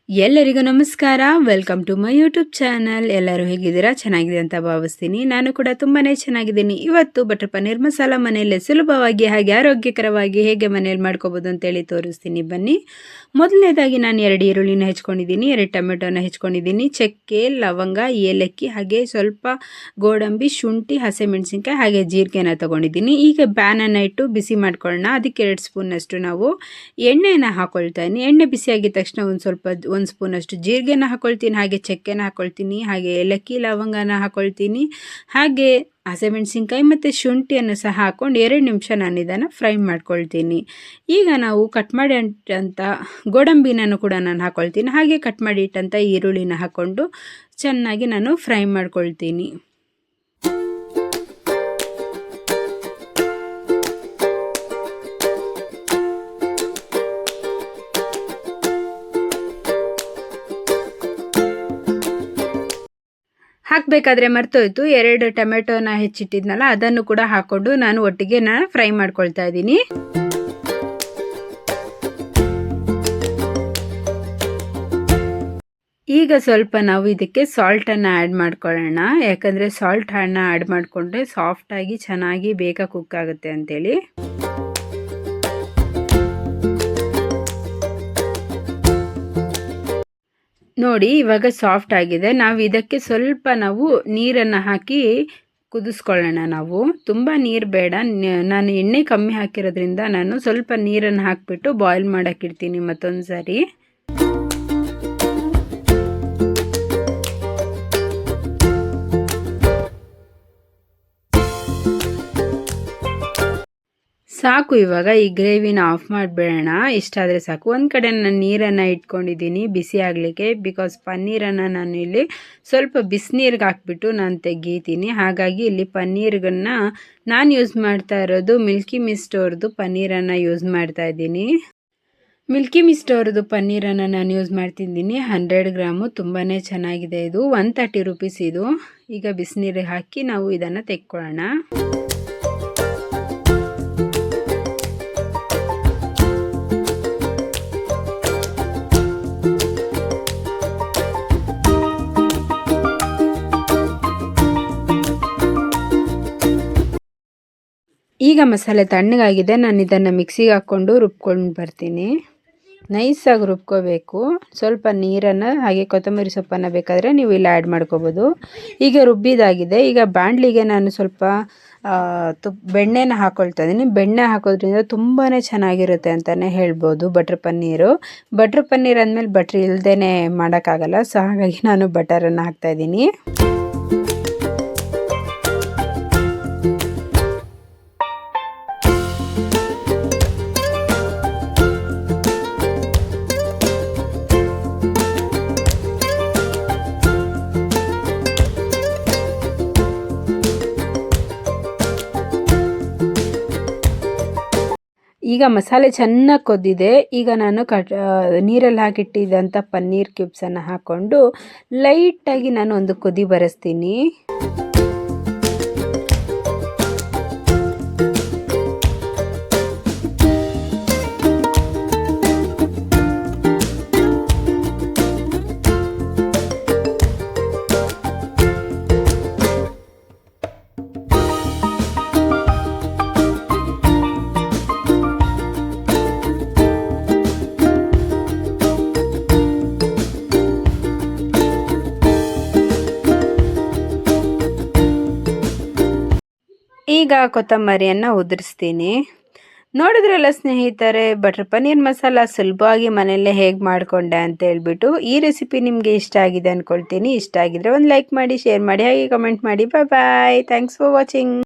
ಎಲ್ಲರಿಗೂ ನಮಸ್ಕಾರ. Welcome to my YouTube channel. ಎಲ್ಲರೂ ಹೇಗಿದ್ದೀರಾ? ಚೆನ್ನಾಗಿದೆ ಅಂತ ಭಾವಿಸ್ತೀನಿ. ನಾನು ಕೂಡ ತುಂಬಾ ಚೆನ್ನಾಗಿದ್ದೀನಿ. ಇವತ್ತು ಬಟರ್ ಪನ್ನೀರ್ ಮಸಾಲ ಮನೆಯಲ್ಲೇ ಸುಲಭವಾಗಿ ಹಾಗೆ ಆರೋಗ್ಯಕರವಾಗಿ ಹೇಗೆ ಮನೆಯಲ್ಲಿ ಮಾಡ್ಕೋಬೋದು ಅಂತೇಳಿ ತೋರಿಸ್ತೀನಿ ಬನ್ನಿ. ಮೊದಲನೇದಾಗಿ ನಾನು 2 ಈರುಳ್ಳಿನ ಹೆಚ್ಕೊಂಡಿದ್ದೀನಿ, 2 ಟೊಮೆಟೊನ ಹೆಚ್ಕೊಂಡಿದ್ದೀನಿ, ಚಕ್ಕೆ, ಲವಂಗ, ಏಲಕ್ಕಿ ಹಾಗೆ ಸ್ವಲ್ಪ ಗೋಡಂಬಿ, ಶುಂಠಿ, ಹಸಿಮೆಣಸಿನ್ಕಾಯಿ ಹಾಗೆ ಜೀರಿಗೆನ ತೊಗೊಂಡಿದ್ದೀನಿ. ಈಗ ಪ್ಯಾನನ್ನು ಇಟ್ಟು ಬಿಸಿ ಮಾಡ್ಕೊಳ್ಳೋಣ. ಅದಕ್ಕೆ 2 ಸ್ಪೂನಷ್ಟು ನಾವು ಎಣ್ಣೆನ ಹಾಕ್ಕೊಳ್ತಾ ಇದ್ದೀನಿ. ಎಣ್ಣೆ ಬಿಸಿಯಾಗಿದ್ದ ತಕ್ಷಣ ಒಂದು ಸ್ಪೂನಷ್ಟು ಜೀರಿಗೆನ ಹಾಕ್ಕೊಳ್ತೀನಿ, ಹಾಗೆ ಚಕ್ಕೆನ ಹಾಕ್ಕೊಳ್ತೀನಿ, ಹಾಗೆ ಏಲಕ್ಕಿ ಲವಂಗನ ಹಾಕ್ಕೊಳ್ತೀನಿ, ಹಾಗೆ ಹಸಿಮೆಣಸಿನ್ಕಾಯಿ ಮತ್ತು ಶುಂಠಿಯನ್ನು ಸಹ ಹಾಕ್ಕೊಂಡು 2 ನಿಮಿಷ ನಾನು ಇದನ್ನು ಫ್ರೈ ಮಾಡ್ಕೊಳ್ತೀನಿ. ಈಗ ನಾವು ಕಟ್ ಮಾಡಿ ಇಟ್ಟಂಥ ಗೋಡಂಬಿನೂ ಕೂಡ ನಾನು ಹಾಕ್ಕೊಳ್ತೀನಿ, ಹಾಗೆ ಕಟ್ ಮಾಡಿ ಇಟ್ಟಂಥ ಈರುಳ್ಳಿನ ಹಾಕ್ಕೊಂಡು ಚೆನ್ನಾಗಿ ನಾನು ಫ್ರೈ ಮಾಡ್ಕೊಳ್ತೀನಿ. ಹಾಕಬೇಕಾದ್ರೆ ಮರ್ತೋಯ್ತು, 2 ಟೊಮೆಟೊನ ಹೆಚ್ಚಿಟ್ಟಿದ್ನಲ್ಲ ಅದನ್ನು ಕೂಡ ಹಾಕ್ಕೊಂಡು ನಾನು ಒಟ್ಟಿಗೆ ಫ್ರೈ ಮಾಡ್ಕೊಳ್ತಾ ಇದ್ದೀನಿ. ಈಗ ಸ್ವಲ್ಪ ನಾವು ಇದಕ್ಕೆ ಸಾಲ್ಟನ್ನು ಆ್ಯಡ್ ಮಾಡ್ಕೊಳ್ಳೋಣ. ಯಾಕಂದರೆ ಸಾಲ್ಟನ್ನು ಆ್ಯಡ್ ಮಾಡಿಕೊಂಡ್ರೆ ಸಾಫ್ಟಾಗಿ ಚೆನ್ನಾಗಿ ಬೇಗ ಕುಕ್ ಆಗುತ್ತೆ ಅಂತೇಳಿ. ನೋಡಿ ಇವಾಗ ಸಾಫ್ಟ್ ಆಗಿದೆ. ನಾವು ಇದಕ್ಕೆ ಸ್ವಲ್ಪ ನೀರನ್ನು ಹಾಕಿ ಕುದಿಸ್ಕೊಳ್ಳೋಣ. ನಾವು ತುಂಬ ನೀರು ಬೇಡ, ನಾನು ಎಣ್ಣೆ ಕಮ್ಮಿ ಹಾಕಿರೋದ್ರಿಂದ ನಾನು ಸ್ವಲ್ಪ ನೀರನ್ನು ಹಾಕಿಬಿಟ್ಟು ಬಾಯ್ಲ್ ಮಾಡೋಕ್ಕಿಡ್ತೀನಿ ಮತ್ತೊಂದು ಸಾರಿ. ಸಾಕು, ಇವಾಗ ಈ ಗ್ರೇವಿನ ಆಫ್ ಮಾಡಿಬಿಡೋಣ. ಇಷ್ಟಾದರೆ ಸಾಕು. ಒಂದು ಕಡೆ ನಾನು ನೀರನ್ನು ಇಟ್ಕೊಂಡಿದ್ದೀನಿ ಬಿಸಿ ಆಗಲಿಕ್ಕೆ. ಬಿಕಾಸ್ ಪನ್ನೀರನ್ನು ನಾನು ಇಲ್ಲಿ ಸ್ವಲ್ಪ ಬಿಸಿನೀರಿಗೆ ಹಾಕ್ಬಿಟ್ಟು ನಾನು ತೆಗೀತೀನಿ. ಹಾಗಾಗಿ ಇಲ್ಲಿ ಪನ್ನೀರನ್ನು ನಾನು ಯೂಸ್ ಮಾಡ್ತಾ ಇರೋದು ಮಿಲ್ಕಿ ಮಿಸ್ಟ್ ಅವ್ರದ್ದು ಪನ್ನೀರನ್ನು ಯೂಸ್ ಮಾಡ್ತಾ ಇದ್ದೀನಿ. ಮಿಲ್ಕಿ ಮಿಸ್ಟ್ ಅವ್ರದ್ದು ಪನ್ನೀರನ್ನು ನಾನು ಯೂಸ್ ಮಾಡ್ತಿದ್ದೀನಿ. 100 ಗ್ರಾಮು. ತುಂಬಾ ಚೆನ್ನಾಗಿದೆ ಇದು. 130 ರುಪೀಸ್ ಇದು. ಈಗ ಬಿಸಿನೀರಿಗೆ ಹಾಕಿ ನಾವು ಇದನ್ನು ತೆಕ್ಕೊಳ್ಳೋಣ. ಈಗ ಮಸಾಲೆ ತಣ್ಣಗಾಗಿದೆ. ನಾನು ಇದನ್ನು ಮಿಕ್ಸಿಗೆ ಹಾಕ್ಕೊಂಡು ರುಬ್ಕೊಂಡು ಬರ್ತೀನಿ. ನೈಸಾಗಿ ರುಬ್ಕೋಬೇಕು. ಸ್ವಲ್ಪ ನೀರನ್ನು ಹಾಗೆ ಕೊತ್ತಂಬರಿ ಸೊಪ್ಪನ್ನು ಬೇಕಾದರೆ ನೀವು ಇಲ್ಲಿ ಆ್ಯಡ್ ಮಾಡ್ಕೋಬೋದು. ಈಗ ರುಬ್ಬಿದಾಗಿದೆ. ಈಗ ಬಾಣಲಿಗೆ ನಾನು ಸ್ವಲ್ಪ ಬೆಣ್ಣೆನ ಹಾಕ್ಕೊಳ್ತಾ ಇದ್ದೀನಿ. ಬೆಣ್ಣೆ ಹಾಕೋದ್ರಿಂದ ತುಂಬಾ ಚೆನ್ನಾಗಿರುತ್ತೆ ಅಂತಲೇ ಹೇಳ್ಬೋದು ಬಟ್ರ್ ಪನ್ನೀರು. ಬಟ್ರ್ ಪನ್ನೀರ್ ಅಂದಮೇಲೆ ಬಟ್ರ್ ಇಲ್ಲದೇ ಮಾಡೋಕ್ಕಾಗಲ್ಲ. ಸೊ ಹಾಗಾಗಿ ನಾನು ಬಟರನ್ನು ಹಾಕ್ತಾಯಿದ್ದೀನಿ. ಈಗ ಮಸಾಲೆ ಚೆನ್ನಾಗಿ ಕೊದ್ದಿದೆ. ಈಗ ನಾನು ನೀರಲ್ಲಿ ಹಾಕಿಟ್ಟಿದ್ದಂಥ ಪನ್ನೀರ್ ಕ್ಯೂಬ್ಸನ್ನು ಹಾಕ್ಕೊಂಡು ಲೈಟಾಗಿ ನಾನು ಒಂದು ಕುದಿ ಬರೆಸ್ತೀನಿ. ಈಗ ಕೊತ್ತಂಬರಿಯನ್ನು ಉದುರಿಸ್ತೀನಿ. ನೋಡಿದ್ರಲ್ಲ ಸ್ನೇಹಿತರೆ, ಬಟರ್ ಪನ್ನೀರ್ ಮಸಾಲ ಸುಲಭವಾಗಿ ಮನೆಯಲ್ಲೇ ಹೇಗೆ ಮಾಡಿಕೊಂಡೆ ಅಂತ ಹೇಳ್ಬಿಟ್ಟು. ಈ ರೆಸಿಪಿ ನಿಮಗೆ ಇಷ್ಟ ಆಗಿದೆ ಅಂದ್ಕೊಳ್ತೀನಿ. ಇಷ್ಟ ಆಗಿದ್ರೆ ಒಂದು ಲೈಕ್ ಮಾಡಿ, ಶೇರ್ ಮಾಡಿ, ಹಾಗೆ ಕಮೆಂಟ್ ಮಾಡಿ. Bye bye. Thanks for watching.